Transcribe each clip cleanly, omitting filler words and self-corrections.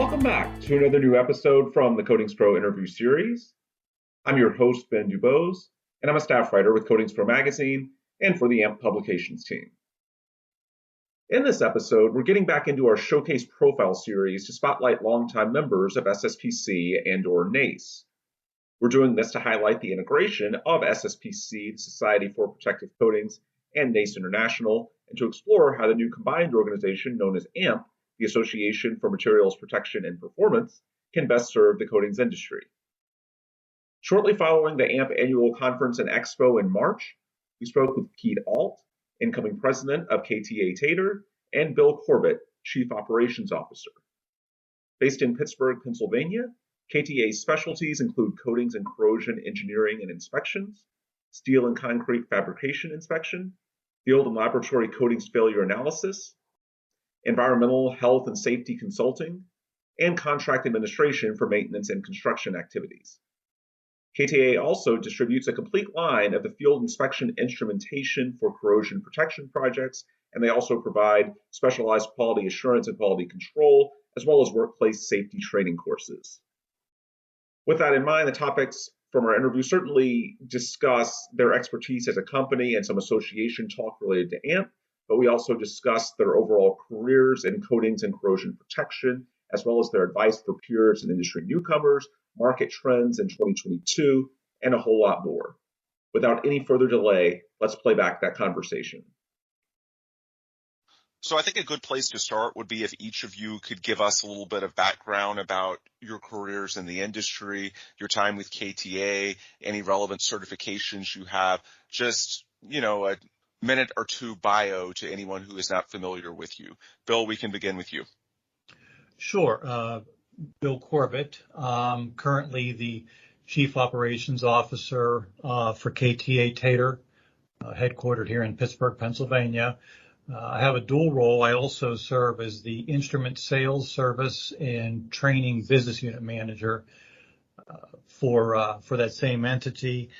Welcome back to another new episode from the Coatings Pro interview series. I'm your host, Ben Dubose, and I'm a staff writer with Coatings Pro magazine and for the AMP publications team. In this episode, we're getting back into our Showcase Profile series to spotlight longtime members of SSPC and/or NACE. We're doing this to highlight the integration of SSPC, the Society for Protective Coatings, and NACE International, and to explore how the new combined organization known as AMP, the Association for Materials Protection and Performance, can best serve the coatings industry. Shortly following the AMP annual conference and expo in March, we spoke with Pete Ault, incoming president of KTA-Tator, and Bill Corbett, chief operations officer. Based in Pittsburgh, Pennsylvania, KTA's specialties include coatings and corrosion engineering and inspections, steel and concrete fabrication inspection, field and laboratory coatings failure analysis, environmental health and safety consulting, and contract administration for maintenance and construction activities. KTA also distributes a complete line of the field inspection instrumentation for corrosion protection projects, and they also provide specialized quality assurance and quality control, as well as workplace safety training courses. With that in mind, the topics from our interview certainly discuss their expertise as a company and some association talk related to AMP, but we also discuss their overall careers in coatings and corrosion protection, as well as their advice for peers and industry newcomers, market trends in 2022, and a whole lot more. Without any further delay, let's play back that conversation. So I think a good place to start would be if each of you could give us a little bit of background about your careers in the industry, your time with KTA, any relevant certifications you have, just, a minute or two bio to anyone who is not familiar with you. Bill, we can begin with you. Sure. Bill Corbett, currently the Chief Operations Officer for KTA-Tator, headquartered here in Pittsburgh, Pennsylvania. I have a dual role. I also serve as the Instrument Sales Service and Training Business Unit Manager for that same entity.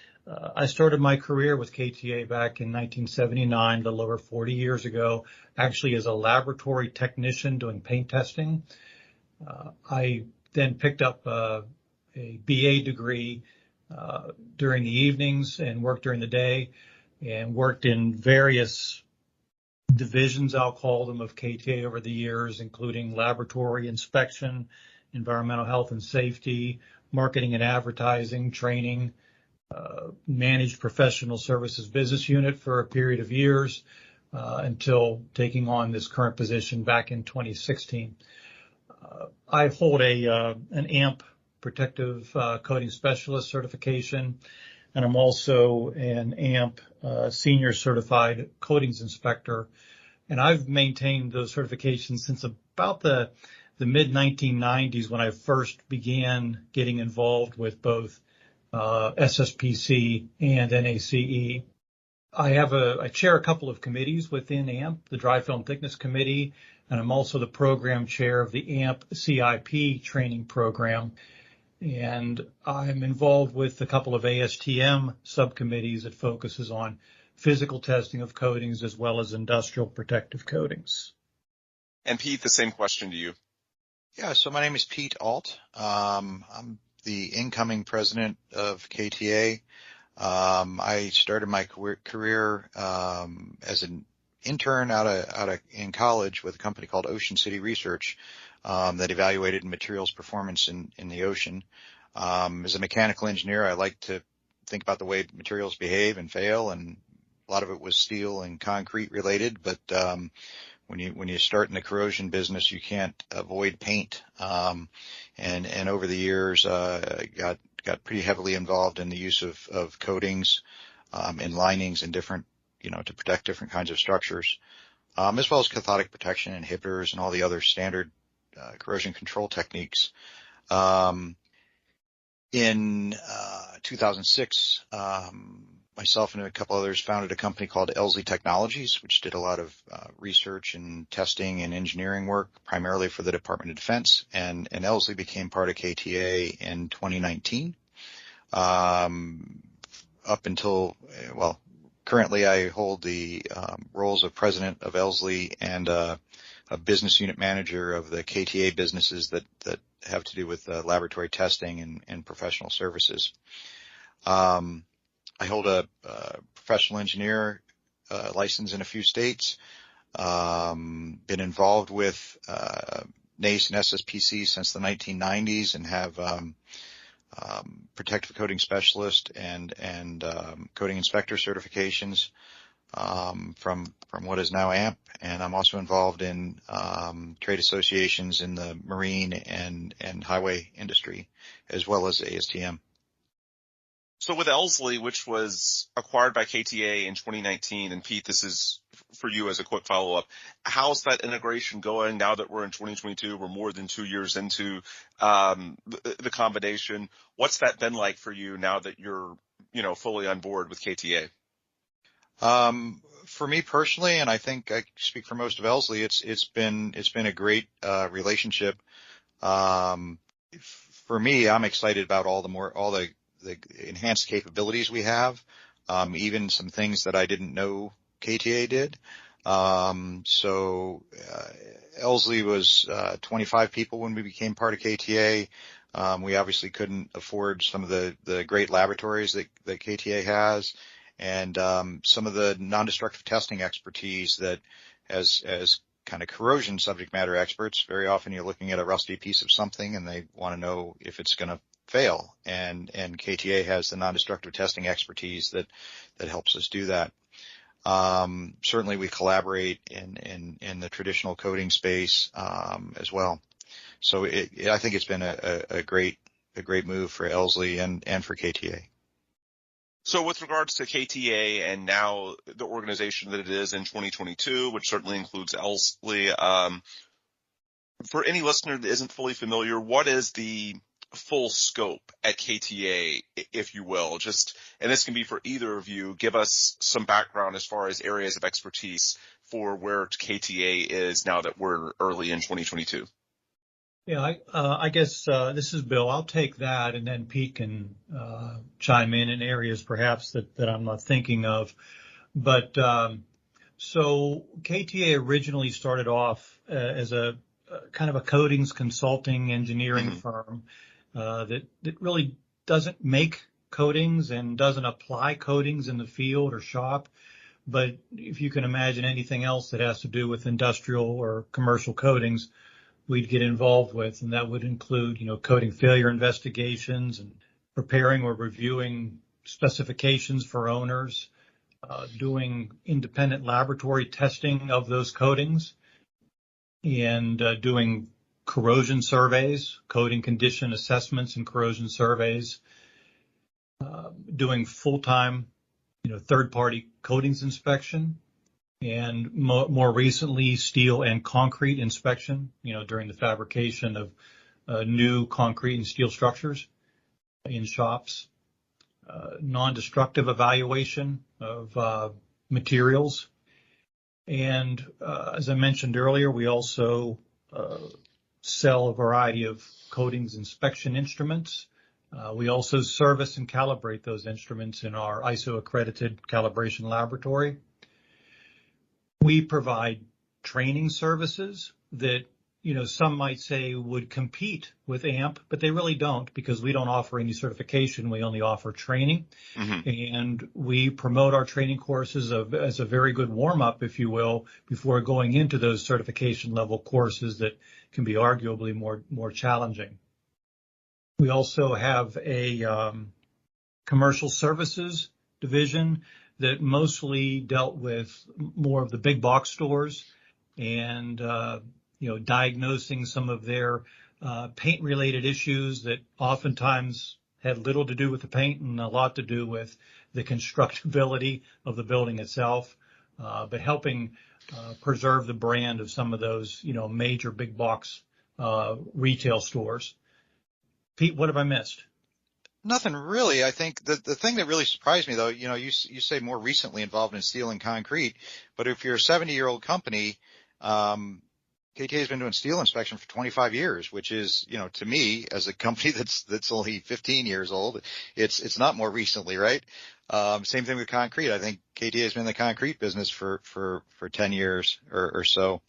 I started my career with KTA back in 1979, a little over 40 years ago, actually as a laboratory technician doing paint testing. I then picked up a BA degree during the evenings and worked during the day, and worked in various divisions, I'll call them, of KTA over the years, including laboratory inspection, environmental health and safety, marketing and advertising, training, managed professional services business unit for a period of years until taking on this current position back in 2016. I hold an AMP protective coating specialist certification, and I'm also an AMP senior certified coatings inspector. And I've maintained those certifications since about the mid 1990s, when I first began getting involved with both SSPC and NACE. I chair a couple of committees within AMP, the Dry Film Thickness Committee, and I'm also the program chair of the AMP CIP training program. And I'm involved with a couple of ASTM subcommittees that focuses on physical testing of coatings as well as industrial protective coatings. And Pete, the same question to you. Yeah, so my name is Pete Ault. I'm the incoming president of KTA. I started my career as an intern in college with a company called Ocean City Research that evaluated materials performance in the ocean. As a mechanical engineer, I like to think about the way materials behave and fail, and a lot of it was steel and concrete related. But when you start in the corrosion business, you can't avoid paint. And over the years, got pretty heavily involved in the use of coatings and linings and different, to protect different kinds of structures, as well as cathodic protection inhibitors and all the other standard corrosion control techniques. In 2006, myself and a couple others founded a company called Elsley Technologies, which did a lot of research and testing and engineering work, primarily for the Department of Defense. And Elsley became part of KTA in 2019. Up until, currently I hold the roles of president of Elsley and a business unit manager of the KTA businesses that have to do with laboratory testing and professional services. I hold a professional engineer license in a few states. Been involved with NACE and SSPC since the 1990s and have protective coating specialist and coating inspector certifications from what is now AMP, and I'm also involved in trade associations in the marine and highway industry, as well as ASTM. So with Elsley, which was acquired by KTA in 2019, and Pete, this is for you as a quick follow-up, how's that integration going now that we're in 2022? We're more than 2 years into the combination. What's that been like for you now that you're, fully on board with KTA? For me personally, and I think I speak for most of Elsley, it's been a great relationship. For me, I'm excited about all the enhanced capabilities we have, even some things that I didn't know KTA did. Elsley was 25 people when we became part of KTA. We obviously couldn't afford some of the great laboratories that KTA has, and some of the non-destructive testing expertise that as kind of corrosion subject matter experts, very often you're looking at a rusty piece of something and they want to know if it's going to fail, and KTA has the non-destructive testing expertise that helps us do that. Certainly we collaborate in the traditional coating space as well. So I think it's been a great move for Elsley and for KTA. So with regards to KTA and now the organization that it is in 2022, which certainly includes Elsley, for any listener that isn't fully familiar, what is the full scope at KTA, if you will? And this can be for either of you, give us some background as far as areas of expertise for where KTA is now that we're early in 2022. Yeah, I guess this is Bill. I'll take that, and then Pete can chime in areas perhaps that I'm not thinking of. But so KTA originally started off as a kind of a coatings consulting engineering firm that really doesn't make coatings and doesn't apply coatings in the field or shop. But if you can imagine anything else that has to do with industrial or commercial coatings, we'd get involved with, and that would include, coating failure investigations and preparing or reviewing specifications for owners, doing independent laboratory testing of those coatings, and doing corrosion surveys, coating condition assessments and corrosion surveys, doing full-time, third-party coatings inspection, and more recently, steel and concrete inspection, during the fabrication of new concrete and steel structures in shops, non-destructive evaluation of materials. And as I mentioned earlier, we also sell a variety of coatings inspection instruments. We also service and calibrate those instruments in our ISO-accredited calibration laboratory. We provide training services that, some might say would compete with AMP, but they really don't, because we don't offer any certification. We only offer training. And we promote our training courses as a very good warm-up, if you will, before going into those certification level courses that can be arguably more challenging. We also have a commercial services division that mostly dealt with more of the big box stores and, diagnosing some of their paint related issues that oftentimes had little to do with the paint and a lot to do with the constructability of the building itself, but helping preserve the brand of some of those, major big box retail stores. Pete, what have I missed? Nothing really. I think the thing that really surprised me, though, you say more recently involved in steel and concrete, but if you're a 70-year-old company, KTA has been doing steel inspection for 25 years, which is, to me, as a company that's only 15 years old, it's not more recently, right? Same thing with concrete. I think KTA has been in the concrete business for 10 years or so.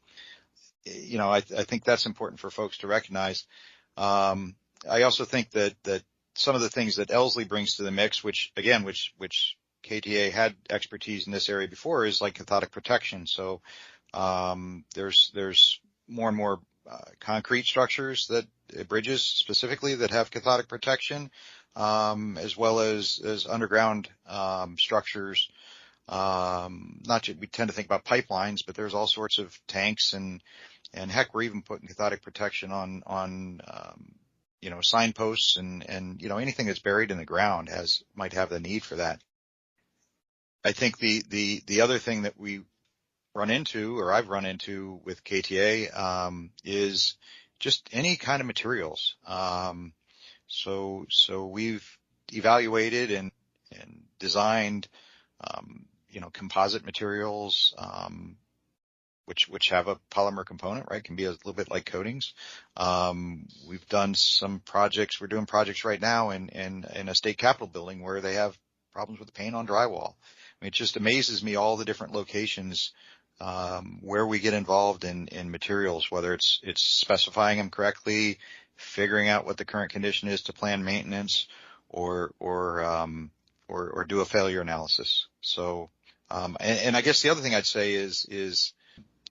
I think that's important for folks to recognize. I also think that some of the things that Elsley brings to the mix, which KTA had expertise in this area before, is like cathodic protection. So there's more and more concrete structures, that bridges specifically, that have cathodic protection, as well as underground structures. We tend to think about pipelines, but there's all sorts of tanks and heck, we're even putting cathodic protection on signposts and anything that's buried in the ground might have the need for that. I think the other thing that we run into, or I've run into with KTA, is just any kind of materials. So we've evaluated and designed, composite materials, which have a polymer component, right? Can be a little bit like coatings. We've done some projects. We're doing projects right now in a state capitol building where they have problems with the paint on drywall. I mean, it just amazes me, all the different locations where we get involved in materials, whether it's specifying them correctly, figuring out what the current condition is to plan maintenance, or do a failure analysis. So, and I guess the other thing I'd say is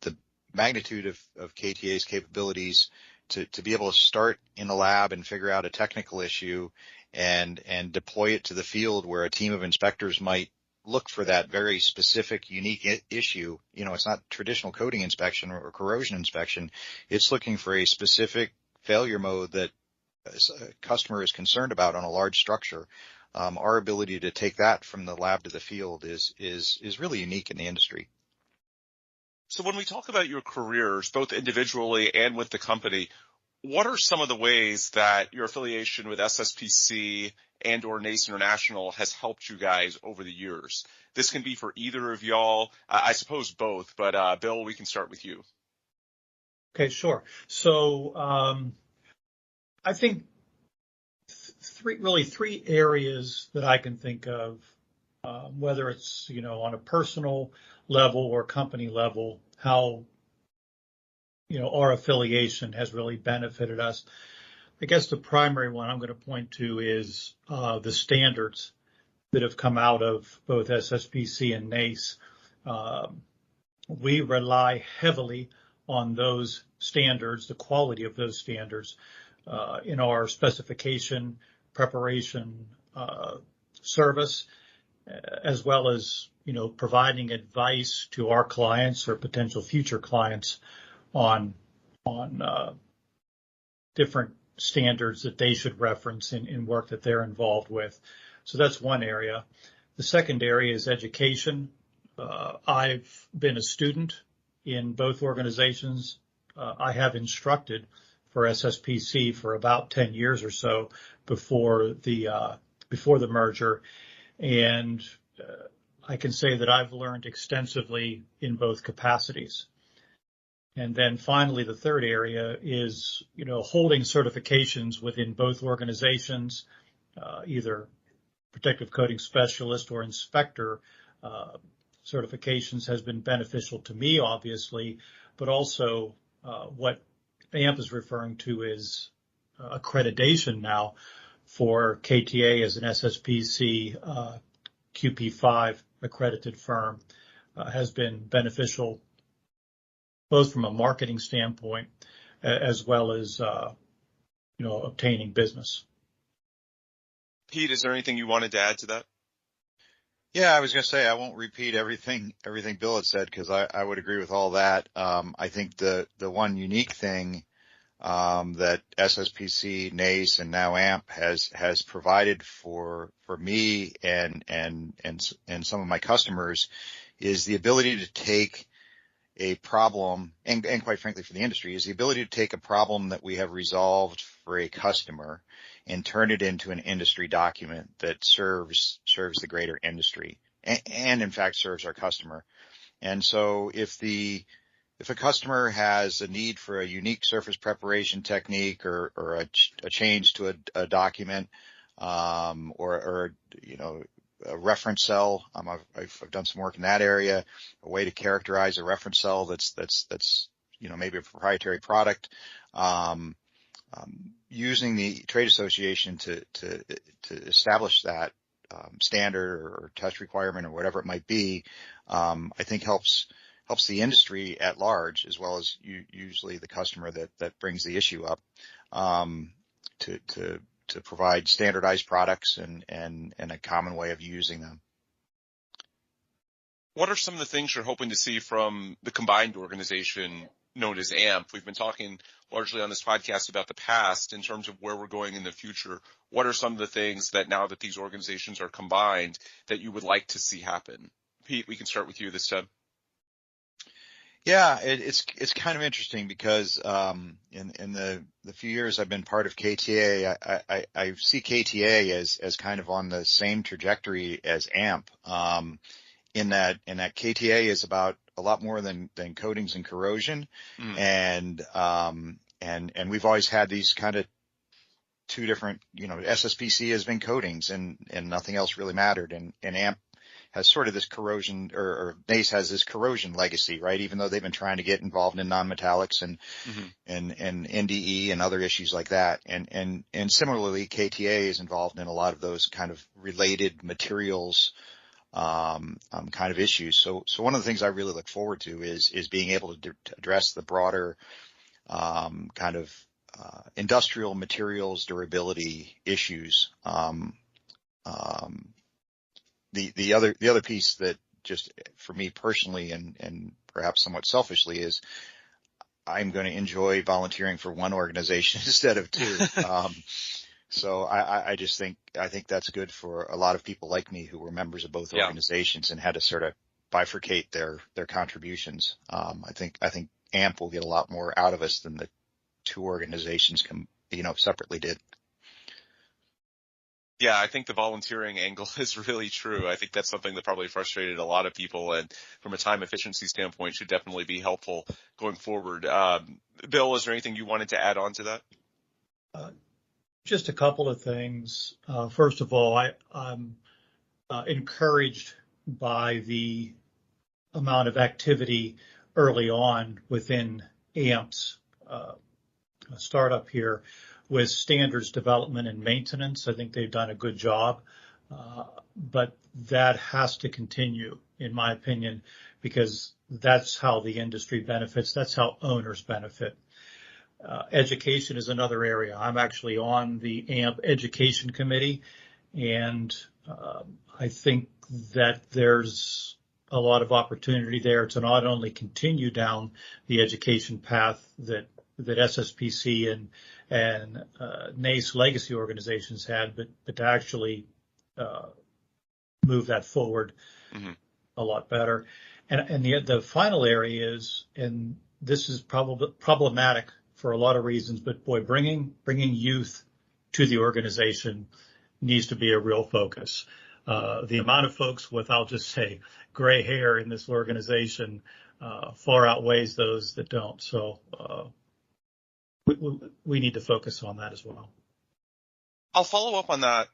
the magnitude of KTA's capabilities to be able to start in a lab and figure out a technical issue and deploy it to the field where a team of inspectors might look for that very specific, unique issue. It's not traditional coating inspection or corrosion inspection. It's looking for a specific failure mode that a customer is concerned about on a large structure. Our ability to take that from the lab to the field is really unique in the industry. So when we talk about your careers, both individually and with the company, what are some of the ways that your affiliation with SSPC and or NACE International has helped you guys over the years? This can be for either of y'all, I suppose both, but Bill, we can start with you. Okay, sure. So I think three areas that I can think of, whether it's, on a personal level or company level, how, our affiliation has really benefited us. I guess the primary one I'm going to point to is the standards that have come out of both SSPC and NACE. We rely heavily on those standards, the quality of those standards, in our specification, preparation, service, as well as, providing advice to our clients or potential future clients on different standards that they should reference in work that they're involved with. So that's one area. The second area is education. I've been a student in both organizations. I have instructed for SSPC for about 10 years or so before the merger. And I can say that I've learned extensively in both capacities. And then finally, the third area is, holding certifications within both organizations, either protective coating specialist or inspector certifications has been beneficial to me, obviously, but also what AMP is referring to is accreditation now for KTA as an SSPC QP5 accredited firm has been beneficial, both from a marketing standpoint as well as, obtaining business. Pete, is there anything you wanted to add to that? Yeah, I was going to say, I won't repeat everything Bill had said, because I would agree with all that. I think the one unique thing that SSPC, NACE, and now AMP has provided for me and some of my customers is the ability to take a problem, and quite frankly for the industry, is the ability to take a problem that we have resolved for a customer and turn it into an industry document that serves the greater industry and in fact serves our customer. And so if a customer has a need for a unique surface preparation technique or a change to a document, or a reference cell, I've done some work in that area, a way to characterize a reference cell that's maybe a proprietary product, using the trade association to establish that standard or test requirement or whatever it might be, I think helps the industry at large, as well as usually the customer that brings the issue up, to provide standardized products and a common way of using them. What are some of the things you're hoping to see from the combined organization known as AMP? We've been talking largely on this podcast about the past in terms of where we're going in the future. What are some of the things that now that these organizations are combined that you would like to see happen? Pete, we can start with you this time. Yeah, it's kind of interesting because in the few years I've been part of KTA, I see KTA as kind of on the same trajectory as AMP. In that KTA is about a lot more than coatings and corrosion. And we've always had these kind of two different, SSPC has been coatings and nothing else really mattered. And AMP has sort of this corrosion, or NACE has this corrosion legacy, right? Even though they've been trying to get involved in non-metallics and NDE and other issues like that. And similarly, KTA is involved in a lot of those kind of related materials, kind of issues. So one of the things I really look forward to is being able to address the broader, kind of, industrial materials durability issues. The other piece that just for me personally and perhaps somewhat selfishly is I'm going to enjoy volunteering for one organization instead of two. So I think that's good for a lot of people like me who were members of both organizations and had to sort of bifurcate their contributions. I think AMP will get a lot more out of us than the two organizations separately did. Yeah, I think the volunteering angle is really true. I think that's something that probably frustrated a lot of people, and from a time efficiency standpoint should definitely be helpful going forward. Bill, is there anything you wanted to add on to that? Just a couple of things. First of all, I'm encouraged by the amount of activity early on within AMP's startup here with standards development and maintenance. I think they've done a good job, but that has to continue, in my opinion, because that's how the industry benefits. That's how owners benefit. Education is another area. I'm actually on the AMP education committee, and I think that there's a lot of opportunity there to not only continue down the education path that SSPC and NACE legacy organizations had, but to actually move that forward a lot better. And the final area is, and this is probably problematic for a lot of reasons, but boy, bringing youth to the organization needs to be a real focus. The amount of folks with, I'll just say, gray hair in this organization far outweighs those that don't. So we need to focus on that as well. I'll follow up on that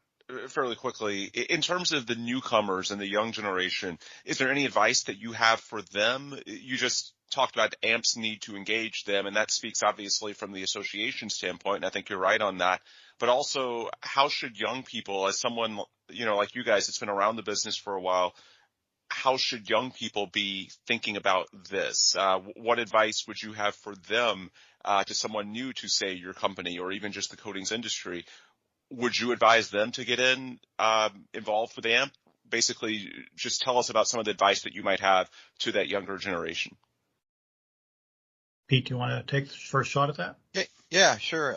fairly quickly. In terms of the newcomers and the young generation, is there any advice that you have for them? You just talked about AMP's need to engage them, and that speaks obviously from the association standpoint, and I think you're right on that. But also, how should young people, as someone, like you guys that's been around the business for a while, how should young people be thinking about this? What advice would you have for them to someone new to, say, your company or even just the coatings industry? Would you advise them to get involved with AMP? Basically, just tell us about some of the advice that you might have to that younger generation. Pete, do you want to take the first shot at that? Yeah, sure.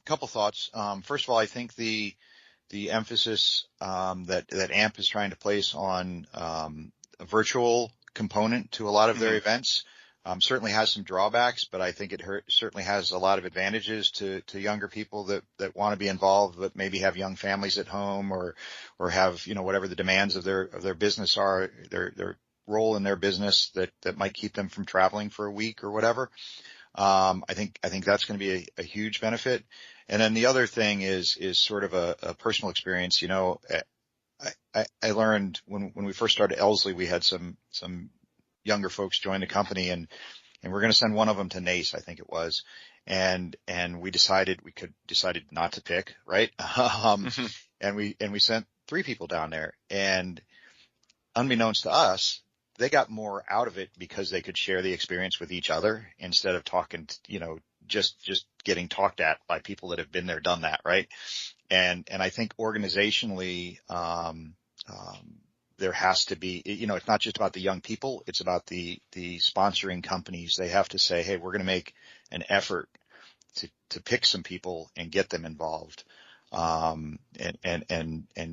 Couple thoughts. First of all, I think the emphasis that AMP is trying to place on a virtual component to a lot of their events certainly has some drawbacks, but I think it certainly has a lot of advantages to younger people that want to be involved, but maybe have young families at home or have, whatever the demands of their business are, their role in their business that might keep them from traveling for a week or whatever. I think that's going to be a huge benefit. And then the other thing is sort of a personal experience. I learned when we first started Elsley, we had some younger folks join the company, and we're going to send one of them to NACE, I think it was. And we decided not to pick, right? And we sent 3 people down there, and unbeknownst to us, they got more out of it because they could share the experience with each other instead of talking, just getting talked at by people that have been there, done that, right? And I think organizationally, there has to be, it's not just about the young people, it's about the sponsoring companies. They have to say, hey, we're going to make an effort to pick some people and get them involved. And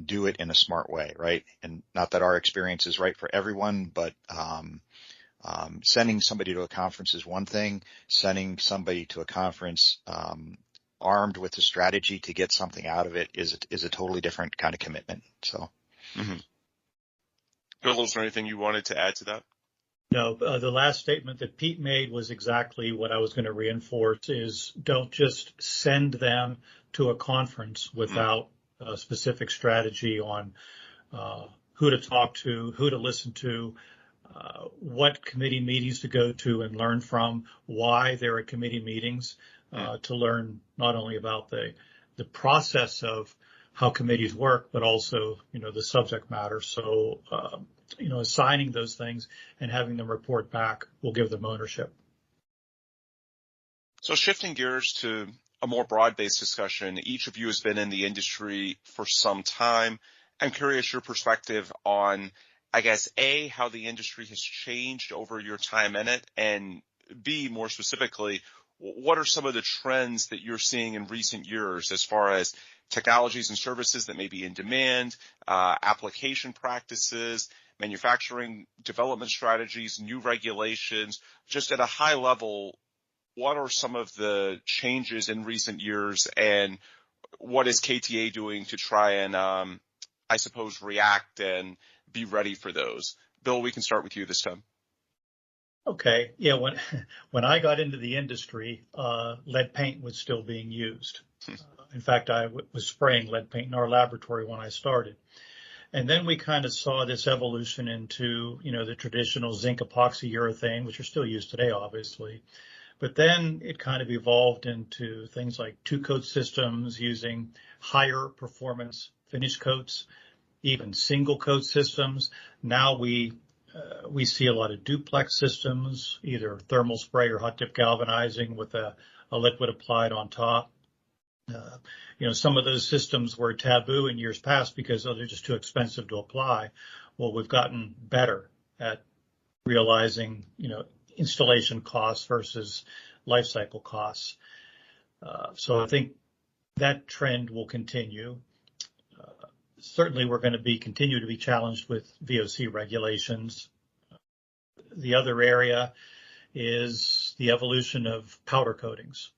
do it in a smart way, right? And not that our experience is right for everyone, but, sending somebody to a conference is one thing. Sending somebody to a conference, armed with the strategy to get something out of it is a totally different kind of commitment. So. Mm-hmm. Bill, is there anything you wanted to add to that? No, the last statement that Pete made was exactly what I was going to reinforce is don't just send them to a conference without a specific strategy on who to talk to, who to listen to, what committee meetings to go to and learn from, why there are committee meetings, to learn not only about the process of how committees work, but also, the subject matter. So, assigning those things and having them report back will give them ownership. So shifting gears to a more broad-based discussion, each of you has been in the industry for some time. I'm curious your perspective on, I guess, A, how the industry has changed over your time in it, and B, more specifically, what are some of the trends that you're seeing in recent years as far as technologies and services that may be in demand, application practices, manufacturing development strategies, new regulations, just at a high level, what are some of the changes in recent years and what is KTA doing to try and, I suppose, react and be ready for those? Bill, we can start with you this time. Okay. Yeah. When I got into the industry, lead paint was still being used. In fact, I was spraying lead paint in our laboratory when I started. And then we kind of saw this evolution into, the traditional zinc epoxy urethane, which are still used today, obviously. But then it kind of evolved into things like 2-coat systems using higher performance finish coats, even single coat systems. Now we see a lot of duplex systems, either thermal spray or hot dip galvanizing with a liquid applied on top. Some of those systems were taboo in years past because they're just too expensive to apply. Well, we've gotten better at realizing, installation costs versus life cycle costs. So I think that trend will continue. Certainly we're going to continue to be challenged with VOC regulations. The other area is the evolution of powder coatings,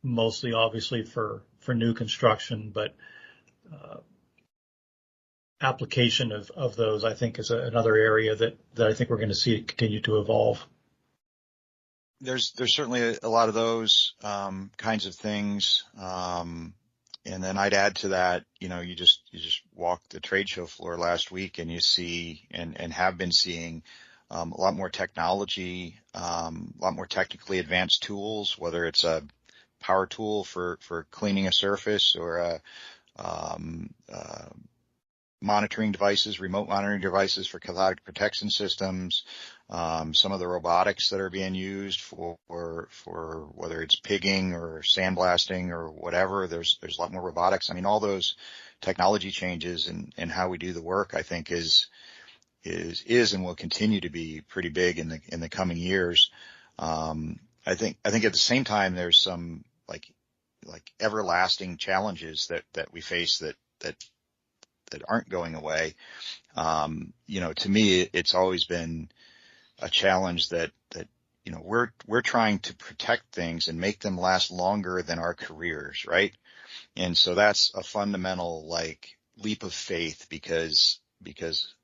mostly obviously for new construction, but application of those, I think, is another area that I think we're going to see continue to evolve. There's certainly a lot of those kinds of things. And then I'd add to that, you just walked the trade show floor last week and you see and have been seeing a lot more technology, a lot more technically advanced tools, whether it's a power tool for cleaning a surface or monitoring devices, remote monitoring devices for cathodic protection systems, some of the robotics that are being used for whether it's pigging or sandblasting or whatever. There's a lot more robotics. I mean, all those technology changes and how we do the work, I think is and will continue to be pretty big in the coming years. I think at the same time there's some like everlasting challenges that we face that aren't going away. To me, it's always been a challenge that we're trying to protect things and make them last longer than our careers, right? And so that's a fundamental leap of faith because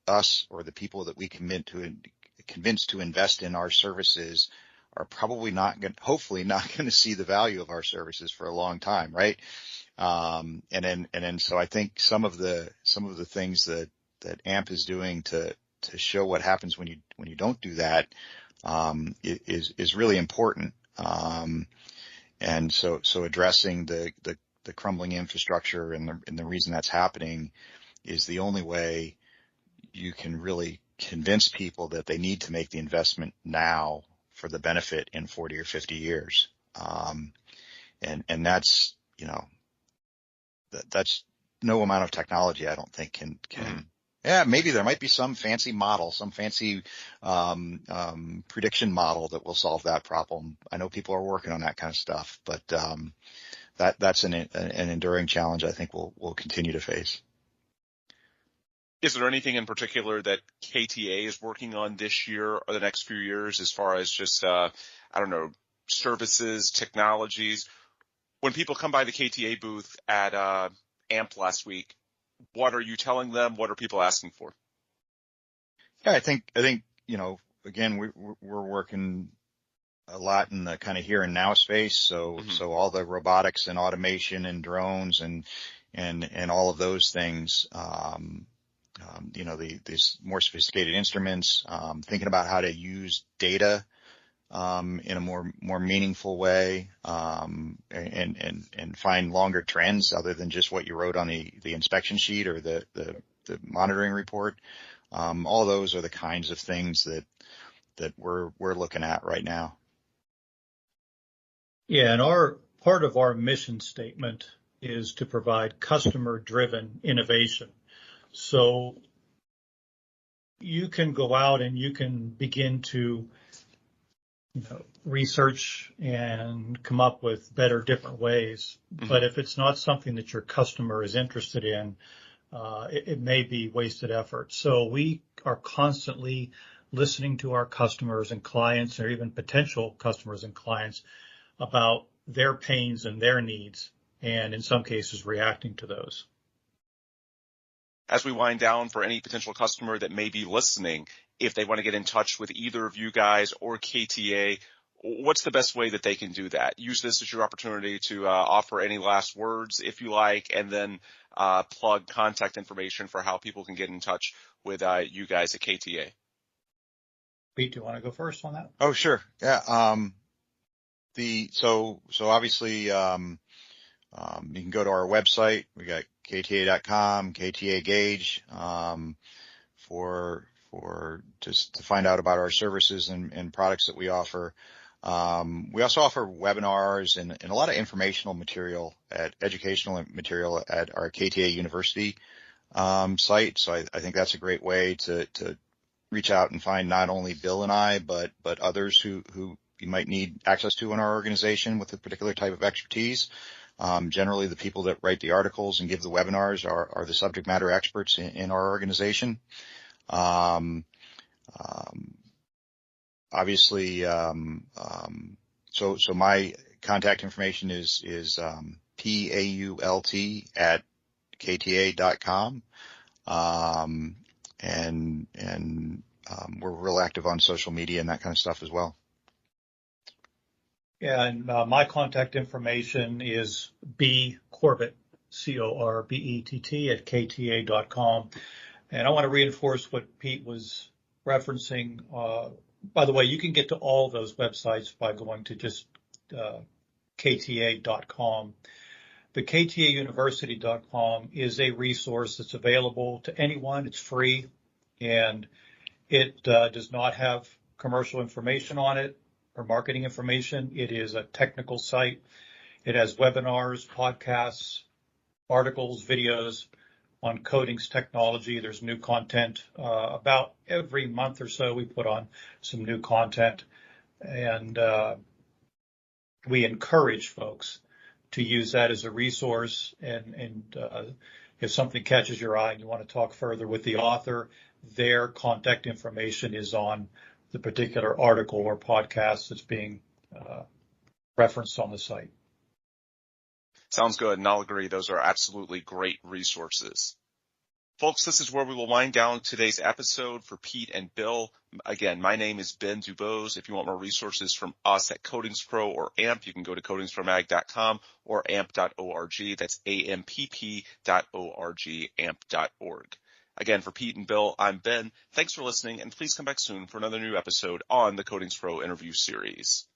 us or the people that we convince to invest in our services are probably hopefully not going to see the value of our services for a long time, right? And then so I think some of the things that AMP is doing to show what happens when you don't do that is really important. And so addressing the crumbling infrastructure and the reason that's happening is the only way you can really convince people that they need to make the investment now for the benefit in 40 or 50 years. And that's, that's no amount of technology, I don't think can, yeah, maybe there might be some fancy model, some fancy, prediction model that will solve that problem. I know people are working on that kind of stuff, but, that's an enduring challenge I think we'll continue to face. Is there anything in particular that KTA is working on this year or the next few years as far as just, services, technologies? When people come by the KTA booth at AMP last week, what are you telling them? What are people asking for? Yeah, I think, again, we're working a lot in the kind of here and now space. So all the robotics and automation and drones and all of those things, these more sophisticated instruments, thinking about how to use data, in a more meaningful way, and find longer trends other than just what you wrote on the inspection sheet or the monitoring report. All those are the kinds of things that we're looking at right now. Yeah, and part of our mission statement is to provide customer-driven innovation. So you can go out and you can begin to research and come up with better, different ways. But if it's not something that your customer is interested in, it may be wasted effort. So we are constantly listening to our customers and clients, or even potential customers and clients, about their pains and their needs, and in some cases reacting to those. As we wind down, for any potential customer that may be listening, if they want to get in touch with either of you guys or KTA, what's the best way that they can do that? Use this as your opportunity to offer any last words, if you like, and then plug contact information for how people can get in touch with you guys at KTA. Pete, do you want to go first on that? Oh, sure. Yeah. So obviously, you can go to our website. We got KTA.com, KTA Gauge, for just to find out about our services and products that we offer. We also offer webinars and a lot of informational material educational material at our KTA University, site. So I think that's a great way to reach out and find not only Bill and I, but others who you might need access to in our organization with a particular type of expertise. Generally the people that write the articles and give the webinars are the subject matter experts in our organization. Obviously, so my contact information is PAULT@KTA.com. And we're real active on social media and that kind of stuff as well. Yeah, and my contact information is B Corbett, CORBETT @KTA.com. And I want to reinforce what Pete was referencing. By the way, you can get to all those websites by going to just KTA.com. The KTAUniversity.com is a resource that's available to anyone. It's free, and it does not have commercial information on it or marketing information. It is a technical site. It has webinars, podcasts, articles, videos on coatings technology. There's new content. About every month or so, we put on some new content, and we encourage folks to use that as a resource. And if something catches your eye and you want to talk further with the author, their contact information is on the particular article or podcast that's being referenced on the site. Sounds good, and I'll agree. Those are absolutely great resources. Folks, this is where we will wind down today's episode for Pete and Bill. Again, my name is Ben Dubose. If you want more resources from us at Coatings Pro or AMP, you can go to coatingspromag.com or amp.org. That's ampp.org, amp.org. Again, for Pete and Bill, I'm Ben. Thanks for listening, and please come back soon for another new episode on the Coatings Pro interview series.